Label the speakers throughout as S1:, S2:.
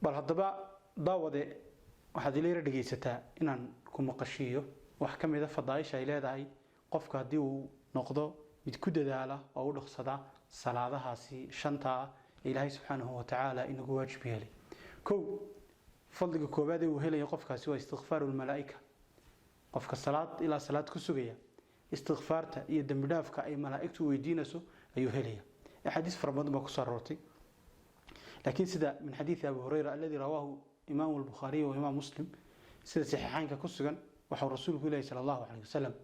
S1: bal haddaba daawade waxaad ila dhageysataa inaan ku maqashiyo wax ka mid ah fadaaisha ay leedahay qofka hadii uu noqdo mid ku dadaala oo u dhaqsada salaadahaasi shanta ilaahay subhanahu wa ta'ala inagu waajib yeelay fadliga koobaad ee uu helayo qofkaasi waa istighfaarul malaa'ika qofka salaad ila salaad ku sugaya istighfaarta iyo dambi dhaafka ay malaa'iktu weydiinayso ayuu helaya xadiis farmad ma ku saarortay laakiin sida min xadiis Abu Hurayra alladhi rawahu Imam al-Bukhari wa Imam Muslim sida saxiixaanka ku sugan waxa rasuulku ilaahay sallallahu alayhi wasallam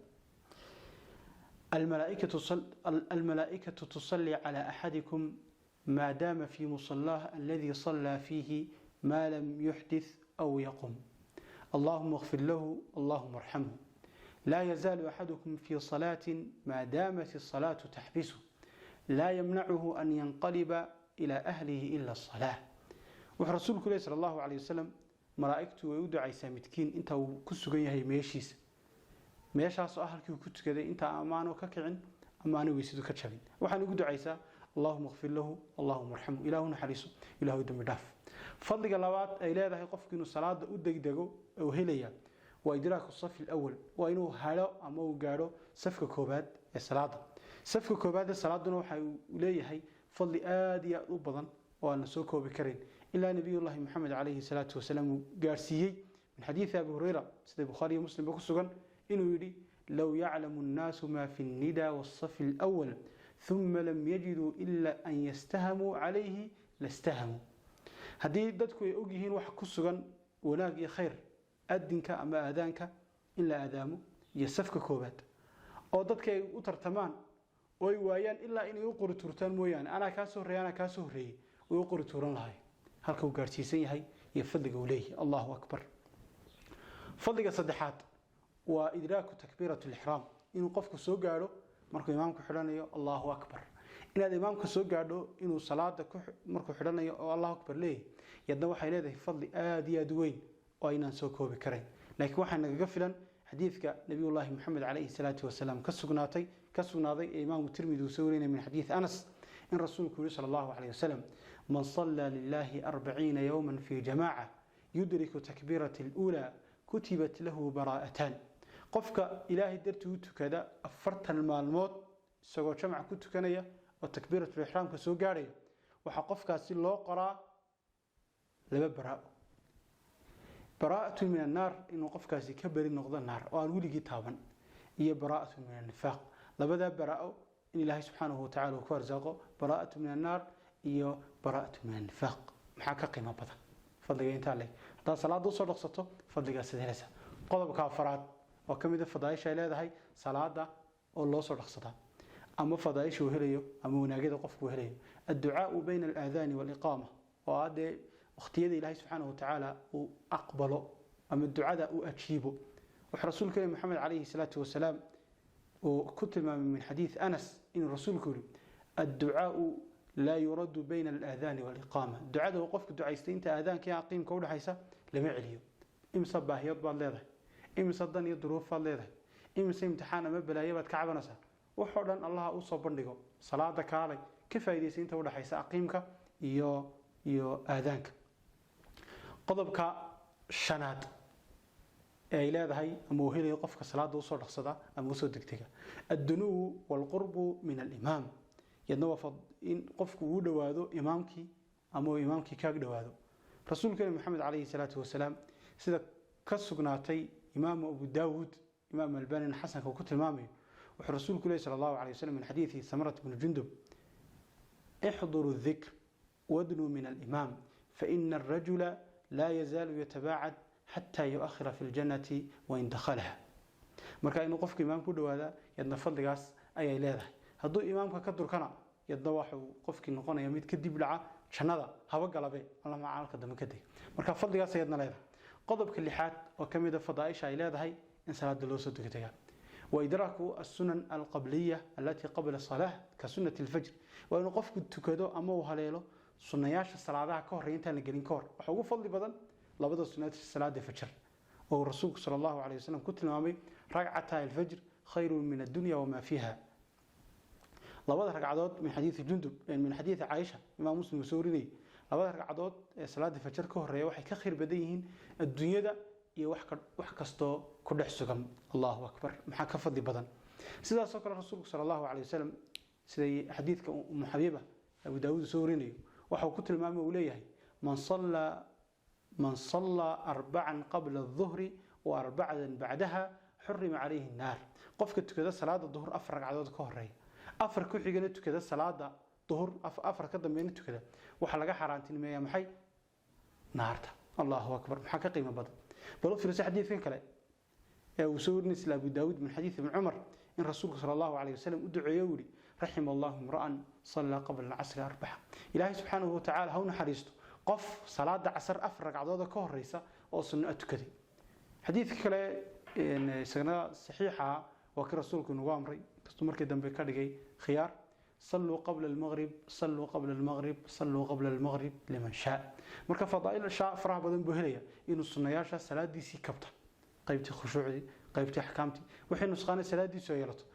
S1: الملائكة تصلي على أحدكم ما دام في مصلاه الذي صلى فيه ما لم يحدث أو يقم اللهم اغفر له اللهم ارحمه لا يزال أحدكم في صلاة ما دامت الصلاة تحبسه لا يمنعه أن ينقلب إلى أهله إلا الصلاة ورسولك صلى الله عليه وسلم ملائكته ويدعي سامتكين انت كسغن yahay meeshiisa meeshaas oo halkii ku tukaday inta amaano ka kicin amaano weysidu ka jabin waxaan ugu ducaysaa اللهم اغفر له اللهم ارحمه إلهنا حريصه إله دم داف فضل labaad ay leedahay qofku inuu salaada u degdego oo helaya waa idraak saf al-awwal waa inuu halo ama uu gaaro safka koobaad ee salaada safka koobaad ee salaaduna waxa uu leeyahay fadli aad iyo u badan oo aan soo koobi karin ila nabiyullaahi maxamed alayhi salatu wasalam gaarsiiyay min xadiis Abu Hurayra sida Bukhari iyo Muslim ku sugan inuu yiri law ya'lamu an-nasu ma fi an-nida was-saf al-awwal ثم لم يجدوا إلا أن يستهموا عليه لاستهموا هذه دتكو يوجهين واحد كسران وناقي خير أدنك أما أذانك إلا أذامه يسفك كوبات أو دتك يترتمان ويويان إلا إن يقر ترتان مويان أنا كاسو ري ويقر توران هاي هل كو قارتيسين هاي يفضل قوليه الله أكبر فضل صدحات وإدراك تكبيرة الإحرام إنه قفك سوق قالوا markuu imaamku xidhanayo Allahu Akbar inaad imaamku soo gaadho inuu salaada markuu xidhanayo oo Allahu Akbar leeyahay yadna waxay leedahay fadli aad iyo aad weyn oo inaan soo koobi karin laakiin waxa naga filan xadiiska nabiyullaahi maxamed alayhi salaatu wasalaam ka sugnaaday imaam Tirmidhi soo warinay min xadiis Anas in rasuulku sallallahu alayhi wasallam man salla lillahi 40 yawman fi jamaa'a yudriku takbirata al-ula kutibat lahu bara'atan qofka ilaahay dartii u tukada 40 maalmood isagoo jamac ku tukanaya oo takbiiratul ihraamka soo gaaray waxa qofkaasi loo qoraa laba baraa'atu min an-nar inuu qofkaasi ka bari noqdo naar oo aan wiliga taaban iyo baraa'atu min an-nifaq labada baraa'o in ilaahay subhanahu wa ta'ala ku arsaaqo baraa'atu min an-nar iyo baraa'atu min an-nifaq maxaa ka qiimo badan fadliga inta leh hada salaad soo dhaqsato fadliga sideelasa qodobka afraad oo kamid ah fadaaisha ay leedahay salaada oo loo soo dhaqsada ama fadaaisha uu helayo ama wanaagada qofku helayo ad-du'a bayna al-adhan wal-iqama oo aad waqtiyada ilaahay subhanahu wa ta'ala uu aqbalo ama ducada uu ajiibo wax rasuulka Muhammad alayhi salatu wasalaam oo ku tilmaamay min xadiis Anas in rasuulku ad-du'a la yurad bayna al-adhan wal-iqama ducada qofku ducaystay inta aadaanka aqimka u dhaxaysa lama celiyo imsa baahiyad baad leedahay imsa dan iyo duruufaad leedahay imsa imtixaan ama balaayo baad ka cabanaysaa wuxuu dhan Allah u soo bandhigo salaada kaalay ka faa'iideysan inta u dhaxaysa aqimka iyo aadaanka qodobka shanaad ay leedahay ama uu helayo qofka salaada u soo dhaqsada ama u soo degdega ad-dunu wal qurbu min al-imam yadna wafad in qofku uu dhawaado imaamkii ama imaamkii ka dhawaado rasuulka Muhammad alayhi salatu wasalaam sida ka sugnaatay imaam Abu Daawud imaam Albani Hasan ku tilmaamay wuxuu rasuulku sallallahu alayhi wasallam min xadiisi Samrat ibn Jundub احضروا الذكر وادنوا من الإمام فإن الرجل لا يزال يتباعد حتى يؤخر في الجنة وإن دخلها marka inuu qofka imaamku dhawaada yadna fadligaas ay leedahay haduu imaamka ka durkana yadna waxuu qofkii noqonaya mid ka dib dhaca jannada haba galabe Allah ma caalka dama ka day marka fadligaas yadna leedahay qodobka lixaad oo kamid ah fadaaisha ay leedahay in salaada loo soo degdega وإدراك السنن القبلية التي قبل الصلاة كسنة الفجر وإنه قفك تكدو أما وهليله سنياش الصلاة كهر ينتهي لجلين كهر وحقوق فضل بدن لبدا سنة الصلاة الفجر والرسول صلى الله عليه وسلم كنت نوامي ركعتا الفجر خير من الدنيا وما فيها لبدا ركعات من حديث جندب من حديث عائشة إمام مسلم سوري labada ragcadood ee salaada fajr ka horeeya waxay ka khayr badan yihiin adduunyada iyo wax kasto ku dhex sugan. Allahu akbar, maxaa ka fadli badan. sidaas oo kale rasuulku sallallahu alayhi wasallam sidii xadiidka Habiba Abu Daawud soo warinayo waxa uu ku tilmaamay uu leeyahay man salla arba'an qabla adh-dhuhri wa arba'an ba'daha حرم عليه النار. قفك تكذا صلاة الظهر أفرق عدد كهرية أفر كحجنا تكذا صلاة ظهر أفر كذا بين تكذا وحلقة حرانتين ما يمحي نارته. الله أكبر محك قيمة بدل بلو في رسالة حديث كلا وسور نسل أبو داود من حديث ابن عمر إن رسول صلى الله عليه وسلم أدعو يولي رحم الله امرأ صلى قبل العصر أربعة. إلهي سبحانه وتعالى هون حريصته قف صلاة عصر أفرق عدد كهرية أو سنة تكذي. حديث كلا إن سنة صحيحة وكر رسولك نوامري تستمر كده بكرجي خيار صلوا قبل المغرب صلوا قبل المغرب صلوا قبل المغرب لمن شاء. مركب فضائل شاء فرح بدن بهلية إنه الصنياشة سلاد دي سي كبتة قيبتي خشوعي قيبتي حكامتي وحين نسخان سلاد دي سيرته